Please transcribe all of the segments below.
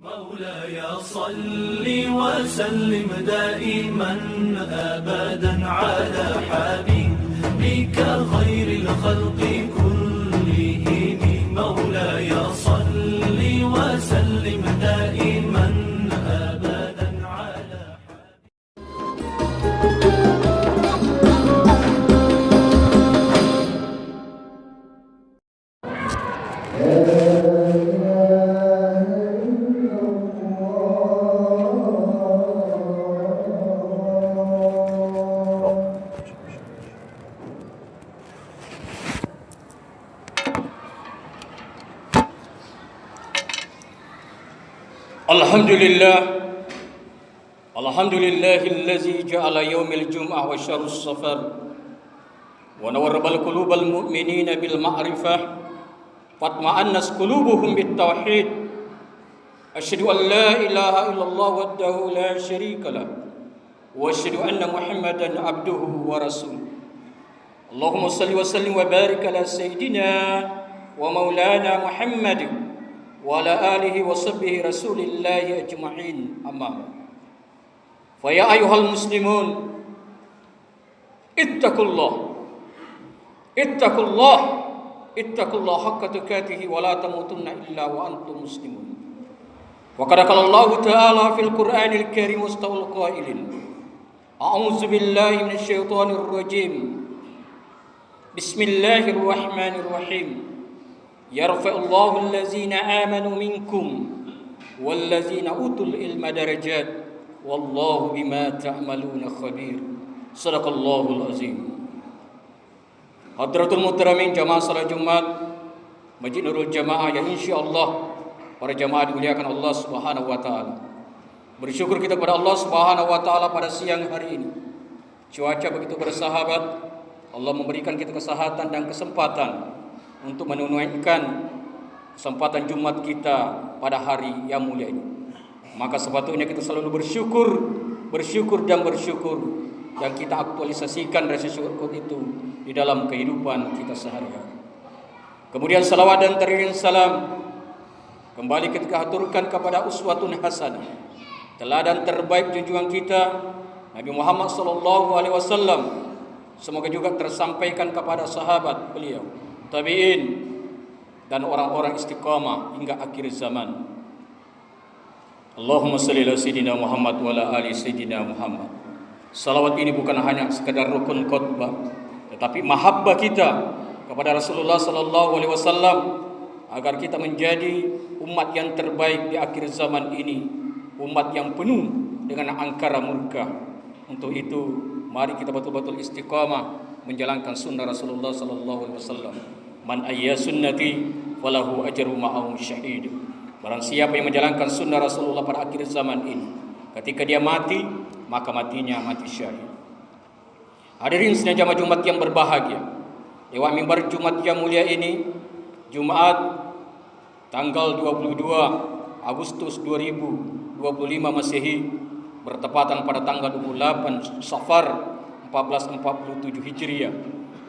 مولاي صل وسلم دائما أبدا على حبيبك خير الخلق كلهم مولاي صل وسلم دائما أبدا على الحمد لله الذي جعل يوم الجمعة وشهر الصفر ونور القلوب المؤمنين بالمعرفة فاطمأنت قلوبهم بالتوحيد أشهد أن لا إله إلا الله وحده لا شريك له وأشهد أن محمدا عبده ورسوله اللهم صل وسلم وبارك على سيدنا ومولانا محمد وعلى آله وصحبه رسول الله أجمعين أما بعد فيا أيها المسلمون اتقوا الله حق تقاته ولا تموتن إلا وأنتم مسلمون وقد قال الله تعالى في القرآن الكريم مستوى القائلين أعوذ بالله من الشيطان الرجيم بسم الله الرحمن الرحيم يرفع الله الذين آمنوا منكم والذين أوتوا العلم درجات والله بما تعملون خبير صدق الله العظيم. Hadratul Muhtaramin jamaah salat Jumat Masjid Nurul Jamaah yang insyaallah para jamaah dimuliakan Allah Subhanahu wa taala. Bersyukur kita kepada Allah Subhanahu wa taala pada siang hari ini. Cuaca begitu bersahabat. Allah memberikan kita kesehatan dan kesempatan untuk menunaikan kesempatan Jumat kita pada hari yang mulia ini. Maka sepatutnya kita selalu bersyukur dan kita aktualisasikan rasa syukur itu di dalam kehidupan kita sehari-hari. Kemudian salawat dan teriring salam kembali kita haturkan kepada uswatun hasanah, teladan terbaik junjungan kita Nabi Muhammad sallallahu alaihi wasallam. Semoga juga tersampaikan kepada sahabat beliau, tabi'in dan orang-orang istiqamah hingga akhir zaman. Allahumma salli ala sayyidina Muhammad wa ala ali sayyidina Muhammad. Salawat ini bukan hanya sekadar rukun khutbah, tetapi mahabbah kita kepada Rasulullah sallallahu alaihi wasallam agar kita menjadi umat yang terbaik di akhir zaman ini, umat yang penuh dengan angkara murka. Untuk itu, mari kita betul-betul istiqamah menjalankan sunnah Rasulullah sallallahu alaihi wasallam. Man ayya sunnati falahu ajru ma'ahu syahid. Barang siapa yang menjalankan sunnah Rasulullah pada akhir zaman ini, ketika dia mati, maka matinya mati syahid. Hadirin sekalian jamaah Jumat yang berbahagia, lewat mimbar Jumat yang mulia ini, Jumat tanggal 22 Agustus 2025 Masehi, bertepatan pada tanggal 28 Safar 1447 Hijriah.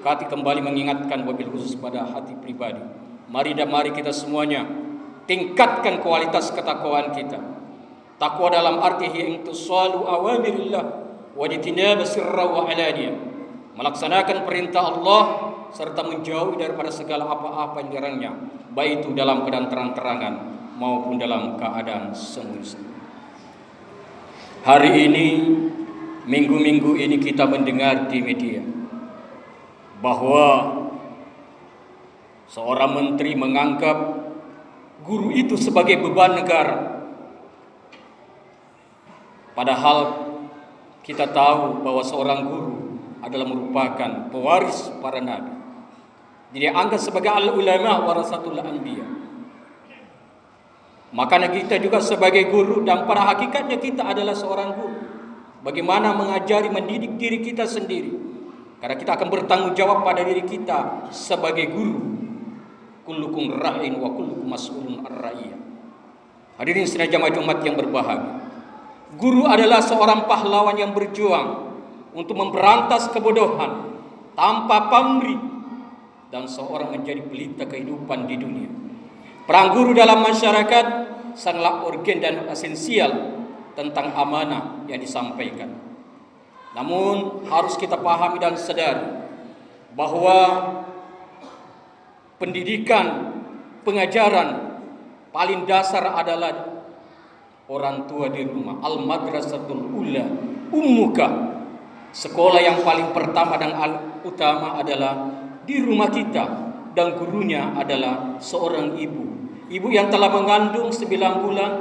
Kami kembali mengingatkan wabil khusus pada hati pribadi. Mari kita semuanya tingkatkan kualitas ketakwaan kita. Takwa dalam arti intisalu awamirillah wa jitinab sirra wa alaniyah. Melaksanakan perintah Allah serta menjauhi daripada segala apa-apa yang dilarangnya, baik itu dalam keadaan terang-terangan maupun dalam keadaan sembunyi. Hari ini, minggu-minggu ini kita mendengar di media bahwa seorang menteri menganggap guru itu sebagai beban negara. Padahal kita tahu bahwa seorang guru adalah merupakan pewaris para nabi. Dia anggap sebagai al-ulama warasatul anbiya. Makanya kita juga sebagai guru, dan pada hakikatnya kita adalah seorang guru. Bagaimana mengajari, mendidik diri kita sendiri. Karena kita akan bertanggung jawab pada diri kita sebagai guru. Kullukum ra'in wa kullukum mas'ulun ar-ra'iyah. Hadirin sekalian jamaah Jumat yang berbahagia. Guru adalah seorang pahlawan yang berjuang untuk memberantas kebodohan tanpa pamrih dan seorang menjadi pelita kehidupan di dunia. Peran guru dalam masyarakat sangatlah urgen dan esensial tentang amanah yang disampaikan. Namun harus kita pahami dan sadari bahwa pendidikan, pengajaran paling dasar adalah orang tua di rumah. Al-madrasatul ula ummuka. Sekolah yang paling pertama dan utama adalah di rumah kita, dan gurunya adalah seorang ibu. Ibu yang telah mengandung 9 bulan,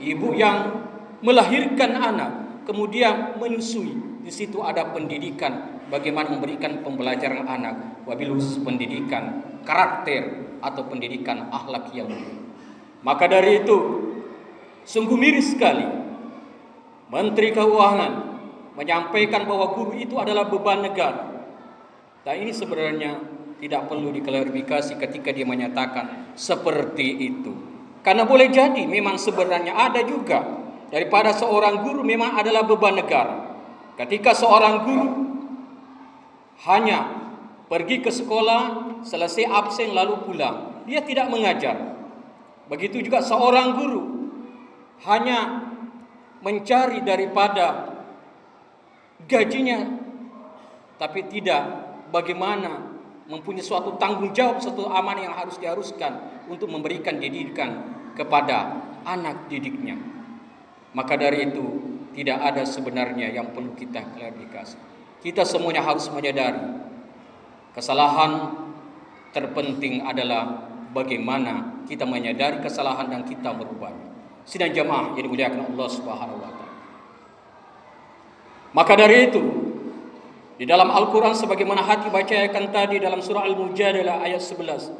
ibu yang melahirkan anak, kemudian menyusui. Di situ ada pendidikan, bagaimana memberikan pembelajaran anak, wabil khusus pendidikan karakter atau pendidikan akhlak yang mulia. Maka dari itu, sungguh miris sekali Menteri Keuangan menyampaikan bahwa guru itu adalah beban negara. Dan ini sebenarnya tidak perlu diklarifikasi ketika dia menyatakan seperti itu. Karena boleh jadi memang sebenarnya ada juga daripada seorang guru memang adalah beban negara. Ketika seorang guru hanya pergi ke sekolah, selesai absen lalu pulang, dia tidak mengajar. Begitu juga seorang guru hanya mencari daripada gajinya, tapi tidak bagaimana mempunyai suatu tanggung jawab, suatu amanah yang harus diharuskan untuk memberikan didikan kepada anak didiknya. Maka dari itu tidak ada sebenarnya yang perlu kita klarifikasi. Kita semuanya harus menyadari kesalahan terpenting adalah bagaimana kita menyadari kesalahan dan kita merubahnya. Sidang jamaah yang dimuliakan Allah Subhanahu wa taala. Maka dari itu di dalam Al-Quran sebagaimana hati bacakan tadi dalam surah Al-Mujadalah ayat 11,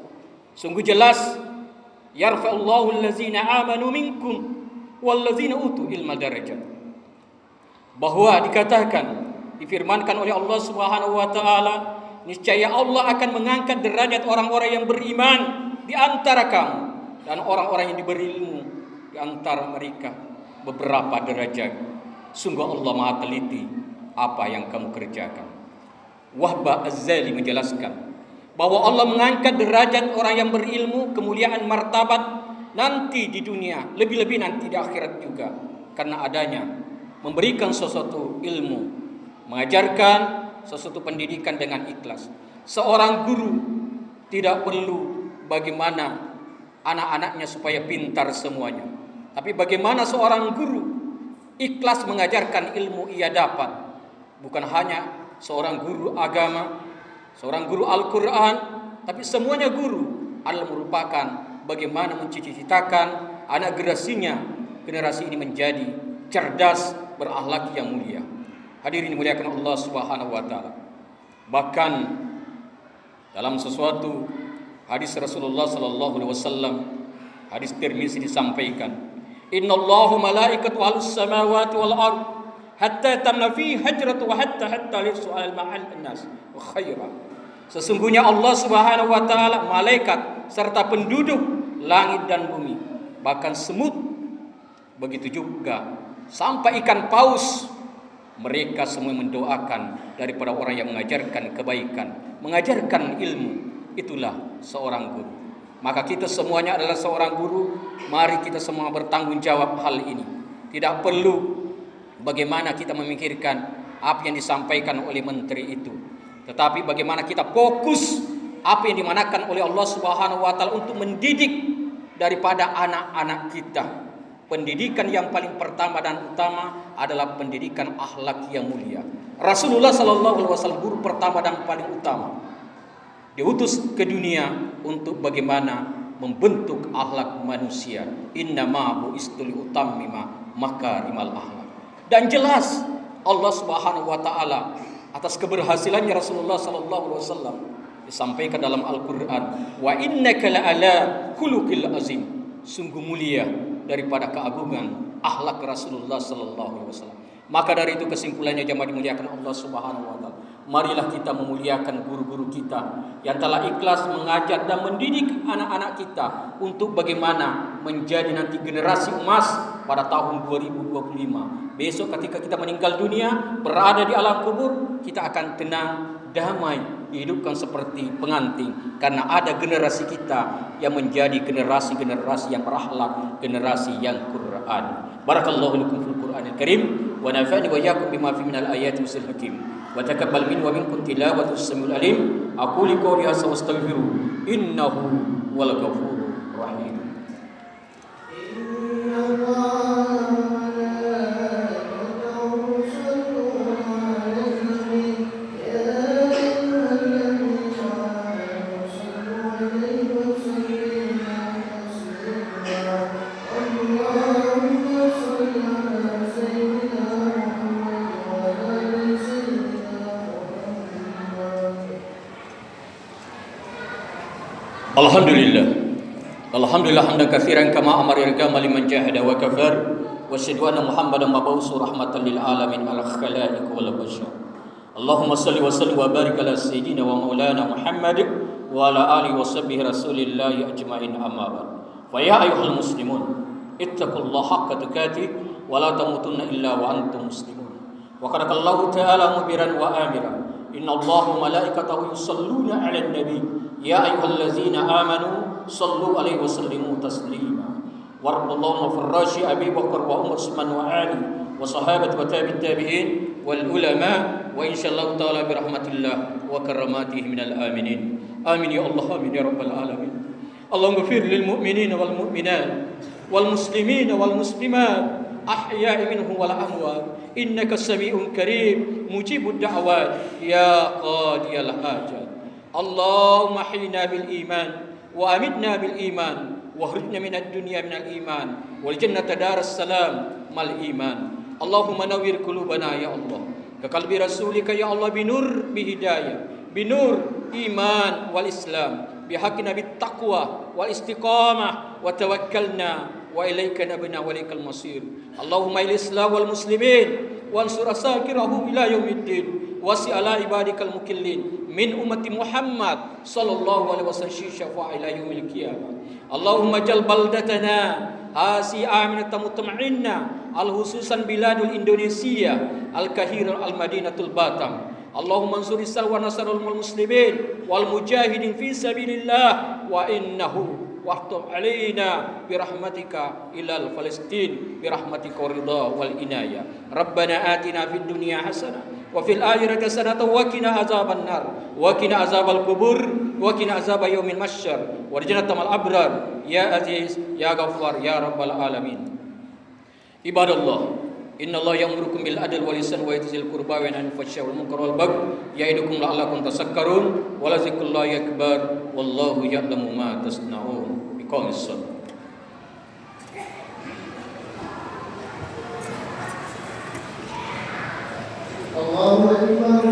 sungguh jelas yarfa'ullahu allazina amanu minkum wallazina utu ilma darajat. Bahwa dikatakan, difirmankan oleh Allah Subhanahu wa taala, niscaya Allah akan mengangkat derajat orang-orang yang beriman di antara kamu dan orang-orang yang diberi ilmu di antara mereka beberapa derajat. Sungguh Allah Maha teliti apa yang kamu kerjakan. Wahba Az-Zali menjelaskan bahwa Allah mengangkat derajat orang yang berilmu, kemuliaan martabat nanti di dunia, lebih-lebih nanti di akhirat juga, karena adanya memberikan sesuatu ilmu, mengajarkan sesuatu pendidikan dengan ikhlas. Seorang guru tidak perlu bagaimana anak-anaknya supaya pintar semuanya, tapi bagaimana seorang guru ikhlas mengajarkan ilmu ia dapat. Bukan hanya seorang guru agama, seorang guru Al-Quran, tapi semuanya guru adalah merupakan bagaimana mencita-citakan anak generasi ini menjadi cerdas, berakhlak yang mulia. Hadirin dimuliakan Allah Subhanahu wa taala. Bahkan dalam sesuatu hadis Rasulullah sallallahu alaihi wasallam, hadis Tirmizi disampaikan, "Innallahu malaikatu ahlus samawati wal ard hatta tamna fi hajratu wa hatta li'su'al ma'al nas wa khaira." Sesungguhnya Allah Subhanahu wa taala, malaikat serta penduduk langit dan bumi, bahkan semut, begitu juga sampai ikan paus, mereka semua mendoakan daripada orang yang mengajarkan kebaikan, mengajarkan ilmu. Itulah seorang guru. Maka kita semuanya adalah seorang guru. Mari kita semua bertanggung jawab hal ini. Tidak perlu bagaimana kita memikirkan apa yang disampaikan oleh menteri itu, tetapi bagaimana kita fokus apa yang dimanakan oleh Allah Subhanahu wa taala untuk mendidik daripada anak-anak kita. Pendidikan yang paling pertama dan utama adalah pendidikan akhlak yang mulia. Rasulullah sallallahu alaihi wasallam guru pertama dan paling utama. Diutus ke dunia untuk bagaimana membentuk akhlak manusia. Innama bu'istu liutammima makarimal akhlak. Dan jelas Allah Subhanahu wa taala atas keberhasilannya Rasulullah sallallahu alaihi wasallam disampaikan dalam Al-Qur'an, wa innaka la'ala khuluqil azim. Sungguh mulia daripada keagungan akhlak Rasulullah sallallahu alaihi wasallam. Maka dari itu kesimpulannya jemaah dimuliakan Allah Subhanahu wa taala, marilah kita memuliakan guru-guru kita yang telah ikhlas mengajar dan mendidik anak-anak kita untuk bagaimana menjadi nanti generasi emas pada tahun 2025. Besok ketika kita meninggal dunia, berada di alam kubur, kita akan tenang, damai dihidupkan seperti pengantin, karena ada generasi kita yang menjadi generasi-generasi yang berakhlak, generasi yang Quran. Barakallahu lakum fil Qur'anil Karim wa nafa'ani wa iyyakum bima fihi minal ayati wasil hakim. Wa taqabbal minni wa minkum tilawatus samiul alim. Aqulu qawli hadza wa astaghfiru innahu wal ghafurur rahim. Alhamdulillah hamdan katsiran kama amara irkama liman jahada wa kafar wa asyhadu anna Muhammadan mab'uutsun rahmatan lil alamin al khalaiq wal bashar. Allahumma shalli wa sallim wa barik ala sayyidina wa maulana Muhammad wa ala alihi wa sahbihi rasulillahi ajmain, amma ba'd. Fa ya ayyuhal muslimun ittaqullaha haqqa tuqatih wa la tamutunna illa wa antum muslimun. Wa qala Allahu ta'ala mubiran wa amiran, innallaha wa malaikatahu yusalluna 'alan nabi ya ayyuhallazina amanu sallu alaihi wa sallimu taslima. Warḍallahu farrashi Abi Bakar wa Umar Utsman wa Ali wa sahabat wa tabi'in wal ulama wa insyaallah taala bi rahmatillah wa karamatihi minal aminin. Amin ya Allah, amin ya rabbal alamin. Allahumma ighfir lil mu'minina wal mu'minat wal muslimina wal muslimat ahya'i minhum wal amwat innaka sami'un karim mujibud da'wat ya qadiyal hajat. Allahumma ahyina bil iman wa amitna bil iman wa khrijna minad dunya minal iman wal jannata daras salam mal iman. Allahumma nawwir qulubana ya Allah ka qalbi rasulika ya Allah binur bihidayah binur iman wal islam bihaqqina bit taqwa wal istiqamah wa tawakkalna wa ilaika nabna wa ilaikal masir. Allahumma il islam wal muslimin wansur asakirahum ila yaumiddin wasi ala ibadikal mukillin min ummati Muhammad sallallahu alaihi wasallam syafa'a ila yaumil qiyamah. Allahumma jal baldatana asi aminatan mutma'inna al hususan biladul Indonesia al kahir al madinatul batam. Allahumma ansur isal wa nasrul muslimin wal mujahidin fi sabilillah wa innahu wahtum alaina birahmatika ilal Palestin birahmatika ridha wal inayah. Rabbana atina fid dunya hasanah wa fil akhirati hasanah wa qina azaban nar wa qina azabal kubur wa qina azab yaumil mahsyar warjana tamal abrar ya aziz ya ghaffar ya rabbal alamin. Ibadallah, innallaha ya'murukum bil adli wal ihsani wa ita'il qurba wa yanha 'anil fahsya'i wal munkari wal baghi ya'idukum la'allakum tadhakkarun wa la zikrullahi akbar wallahu ya'lamu ma tasna'un. Biqaumis shalah. Allahu akbar.